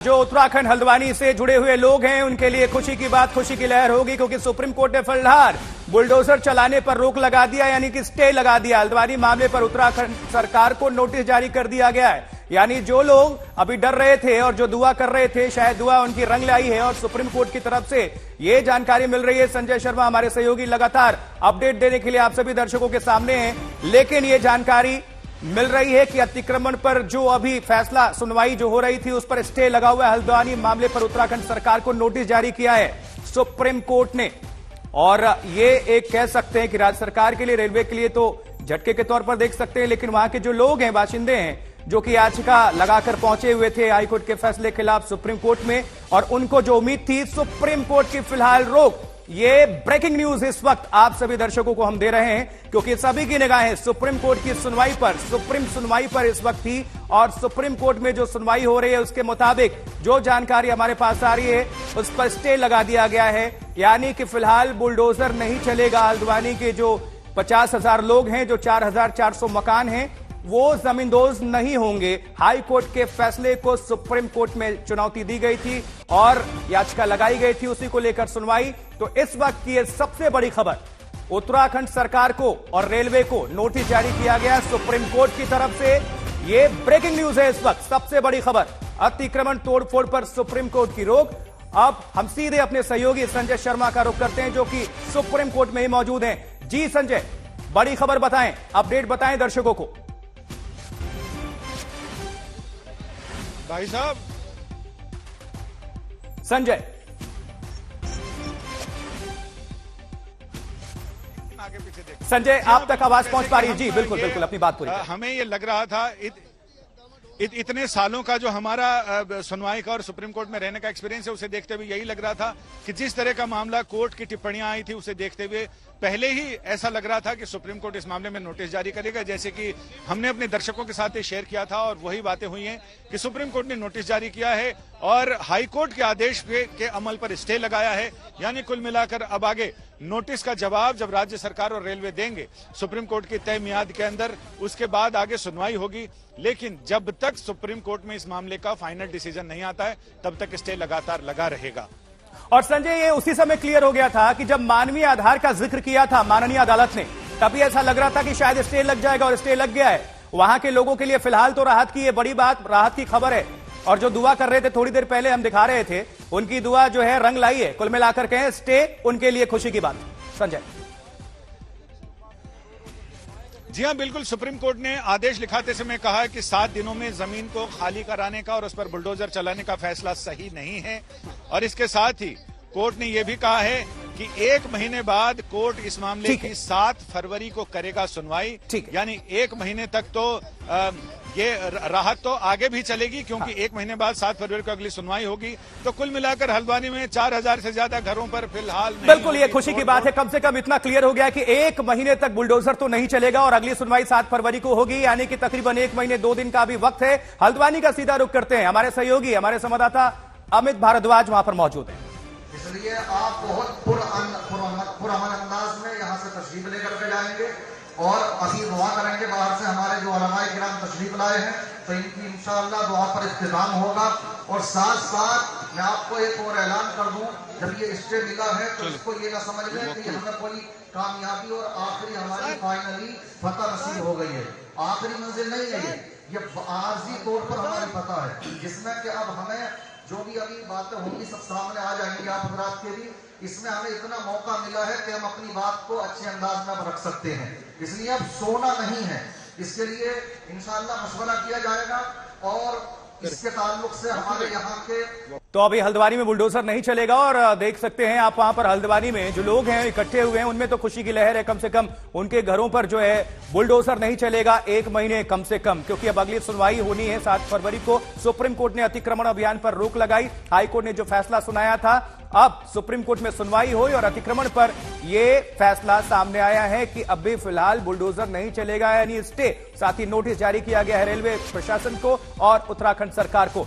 जो उत्तराखंड हल्द्वानी से जुड़े हुए लोग हैं उनके लिए खुशी की बात, खुशी की लहर होगी क्योंकि सुप्रीम कोर्ट ने फिलहाल बुलडोजर चलाने पर रोक लगा दिया, यानी कि स्टे लगा दिया। हल्द्वानी मामले पर उत्तराखंड सरकार को नोटिस जारी कर दिया गया है। यानी जो लोग अभी डर रहे थे और जो दुआ कर रहे थे, शायद दुआ उनकी रंग लाई है और सुप्रीम कोर्ट की तरफ से ये जानकारी मिल रही है। संजय शर्मा हमारे सहयोगी लगातार अपडेट देने के लिए आप सभी दर्शकों के सामने हैं, लेकिन ये जानकारी मिल रही है कि अतिक्रमण पर जो अभी फैसला सुनवाई जो हो रही थी उस पर स्टे लगा हुआ है। हल्द्वानी मामले पर उत्तराखंड सरकार को नोटिस जारी किया है सुप्रीम कोर्ट ने, और ये एक कह सकते हैं कि राज्य सरकार के लिए, रेलवे के लिए तो झटके के तौर पर देख सकते हैं, लेकिन वहां के जो लोग हैं, बाशिंदे हैं, जो कि याचिका लगाकर पहुंचे हुए थे हाईकोर्ट के फैसले के खिलाफ सुप्रीम कोर्ट में, और उनको जो उम्मीद थी सुप्रीम कोर्ट की फिलहाल रोक। ये ब्रेकिंग न्यूज इस वक्त आप सभी दर्शकों को हम दे रहे हैं क्योंकि सभी की निगाहें सुप्रीम कोर्ट की सुनवाई पर, सुप्रीम सुनवाई पर इस वक्त थी, और सुप्रीम कोर्ट में जो सुनवाई हो रही है उसके मुताबिक जो जानकारी हमारे पास आ रही है उस पर स्टे लगा दिया गया है। यानी कि फिलहाल बुलडोजर नहीं चलेगा। हल्द्वानी के जो 50,000 लोग हैं, जो 4,400 मकान हैं, वो जमींदोज नहीं होंगे। हाई कोर्ट के फैसले को सुप्रीम कोर्ट में चुनौती दी गई थी और याचिका लगाई गई थी, उसी को लेकर सुनवाई। तो इस वक्त की सबसे बड़ी खबर, उत्तराखंड सरकार को और रेलवे को नोटिस जारी किया गया सुप्रीम कोर्ट की तरफ से। ये ब्रेकिंग न्यूज है इस वक्त, सबसे बड़ी खबर, अतिक्रमण तोड़फोड़ पर सुप्रीम कोर्ट की रोक। अब हम सीधे अपने सहयोगी संजय शर्मा का रुख करते हैं जो कि सुप्रीम कोर्ट में ही मौजूद हैं। जी संजय, बड़ी खबर बताएं, अपडेट बताएं दर्शकों को। भाई साहब संजय, आगे पीछे देख। संजय आप तक आवाज पहुंच पा रही है? जी बिल्कुल बिल्कुल, अपनी बात पूरी। हमें ये लग रहा था इतने सालों का जो हमारा सुनवाई का और सुप्रीम कोर्ट में रहने का एक्सपीरियंस है, उसे देखते हुए यही लग रहा था कि जिस तरह का मामला कोर्ट की टिप्पणियां आई थी उसे देखते हुए पहले ही ऐसा लग रहा था कि सुप्रीम कोर्ट इस मामले में नोटिस जारी करेगा, जैसे कि हमने अपने दर्शकों के साथ शेयर किया था। और वही बातें हुई हैं कि सुप्रीम कोर्ट ने नोटिस जारी किया है और हाई कोर्ट के आदेश के अमल पर स्टे लगाया है। यानी कुल मिलाकर अब आगे नोटिस का जवाब जब राज्य सरकार और रेलवे देंगे सुप्रीम कोर्ट की तय मियाद के अंदर, उसके बाद आगे सुनवाई होगी। लेकिन जब तक सुप्रीम कोर्ट में इस मामले का फाइनल डिसीजन नहीं आता है तब तक स्टे लगातार लगा रहेगा। और संजय, ये उसी समय क्लियर हो गया था कि जब मानवीय आधार का जिक्र किया था माननीय अदालत ने, तभी ऐसा लग रहा था कि शायद स्टे लग जाएगा, और स्टे लग गया है। वहां के लोगों के लिए फिलहाल तो राहत की ये बड़ी बात, राहत की खबर है। और जो दुआ कर रहे थे थोड़ी देर पहले हम दिखा रहे थे, उनकी दुआ जो है रंग लाई है। कुल मिलाकर कहें स्टे उनके लिए खुशी की बात। संजय जी हाँ, बिल्कुल। सुप्रीम कोर्ट ने आदेश लिखाते समय कहा कि 7 दिनों में जमीन को खाली कराने का और उस पर बुलडोजर चलाने का फैसला सही नहीं है। और इसके साथ ही कोर्ट ने यह भी कहा है कि 1 महीने बाद कोर्ट इस मामले की 7 फरवरी को करेगा सुनवाई। यानी 1 महीने तक तो ये राहत तो आगे भी चलेगी क्योंकि 1 महीने बाद 7 फरवरी को अगली सुनवाई होगी। तो कुल मिलाकर हल्द्वानी में 4,000 से ज्यादा घरों पर फिलहाल बिल्कुल ये खुशी की बात है। कम से कम इतना क्लियर हो गया कि 1 महीने तक बुलडोजर तो नहीं चलेगा और अगली सुनवाई 7 फरवरी को होगी, यानी कि तकरीबन 1 महीने 2 दिन का भी वक्त है। हल्द्वानी का सीधा रुख करते हैं, हमारे सहयोगी, हमारे संवाददाता अमित भारद्वाज वहां पर मौजूद है। इसलिए आप बहुत पुरअमन अंदाज में यहाँ से तशरीफ लेकर के जाएंगे और अभी दुआ करेंगे। बाहर से हमारे जो उलमाए किराम तशरीफ लाए हैं तो इनकी इंशाअल्लाह दुआ पर इख्तिताम होगा। और साथ साथ मैं आपको एक और ऐलान कर दूं, जब ये स्टे मिला है तो इसको ये ना समझ लें कि हमें कोई कामयाबी और आखिरी हमारी फाइनली फतह नसीब हो गई है। आखिरी मंजिल नहीं है, ये आर्जी तौर पर हमारी फतह है, जिसमें कि अब हमें जो भी अभी बातें होंगी सब सामने आ जाएंगी आप हजरात के भी। इसमें हमें इतना मौका मिला है कि हम अपनी बात को अच्छे अंदाज में रख सकते हैं, इसलिए अब सोना नहीं है। इसके लिए इंशाअल्लाह मशवरा किया जाएगा और इसके ताल्लुक से हमारे यहाँ के तो अभी हल्द्वानी में बुलडोजर नहीं चलेगा। और देख सकते हैं आप वहां पर हल्द्वानी में जो लोग हैं इकट्ठे हुए हैं, उनमें तो खुशी की लहर है। कम से कम उनके घरों पर जो है बुलडोजर नहीं चलेगा 1 महीने कम से कम, क्योंकि अब अगली सुनवाई होनी है 7 फरवरी को। सुप्रीम कोर्ट ने अतिक्रमण अभियान पर रोक लगाई, हाईकोर्ट ने जो फैसला सुनाया था, अब सुप्रीम कोर्ट में सुनवाई हुई और अतिक्रमण पर यह फैसला सामने आया है कि अब भी फिलहाल बुलडोजर नहीं चलेगा, यानी स्टे। साथ ही नोटिस जारी किया गया है रेलवे प्रशासन को और उत्तराखंड सरकार को।